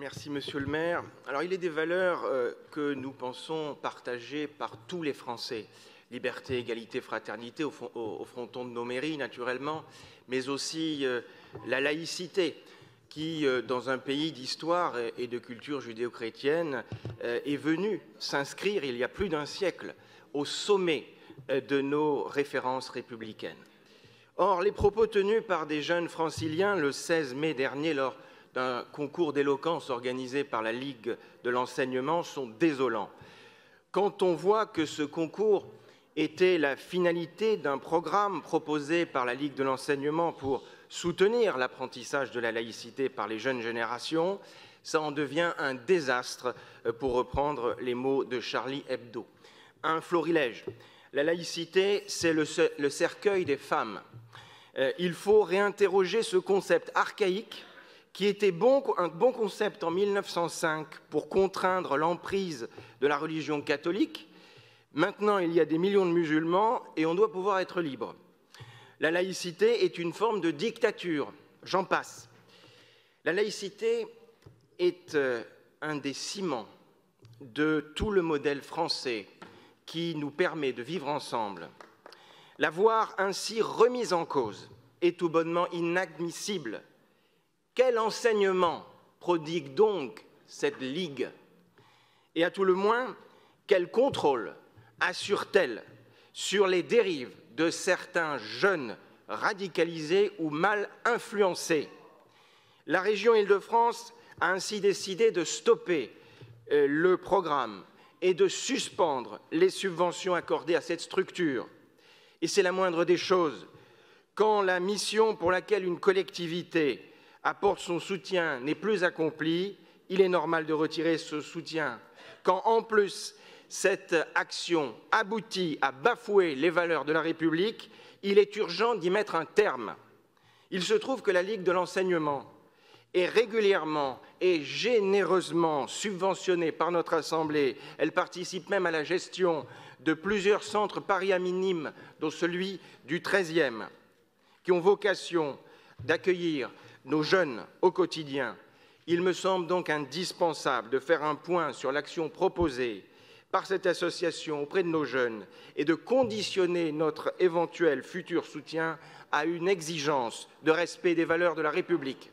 Merci, Monsieur le maire. Alors, il est des valeurs que nous pensons partagées par tous les Français. Liberté, égalité, fraternité au fronton de nos mairies, naturellement, mais aussi la laïcité qui, dans un pays d'histoire et de culture judéo-chrétienne, est venue s'inscrire il y a plus d'un siècle au sommet de nos références républicaines. Or, les propos tenus par des jeunes franciliens le 16 mai dernier lors d'un concours d'éloquence organisé par la Ligue de l'enseignement sont désolants. Quand on voit que ce concours était la finalité d'un programme proposé par la Ligue de l'enseignement pour soutenir l'apprentissage de la laïcité par les jeunes générations, ça en devient un désastre, pour reprendre les mots de Charlie Hebdo. Un florilège. La laïcité, c'est le cercueil des femmes. Il faut réinterroger ce concept archaïque qui était un bon concept en 1905 pour contraindre l'emprise de la religion catholique. Maintenant, il y a des millions de musulmans et on doit pouvoir être libre. La laïcité est une forme de dictature, j'en passe. La laïcité est un des ciments de tout le modèle français qui nous permet de vivre ensemble. La voir ainsi remise en cause est tout bonnement inadmissible. Quel enseignement prodigue donc cette Ligue? Et à tout le moins, quel contrôle assure-t-elle sur les dérives de certains jeunes radicalisés ou mal influencés? La région Île-de-France a ainsi décidé de stopper le programme et de suspendre les subventions accordées à cette structure. Et c'est la moindre des choses. Quand la mission pour laquelle une collectivité apporte son soutien n'est plus accomplie, il est normal de retirer ce soutien. Quand en plus cette action aboutit à bafouer les valeurs de la République, il est urgent d'y mettre un terme. Il se trouve que la Ligue de l'enseignement est régulièrement et généreusement subventionnée par notre Assemblée. Elle participe même à la gestion de plusieurs centres paria minimes, dont celui du 13e, qui ont vocation d'accueillir nos jeunes au quotidien. Il me semble donc indispensable de faire un point sur l'action proposée par cette association auprès de nos jeunes et de conditionner notre éventuel futur soutien à une exigence de respect des valeurs de la République.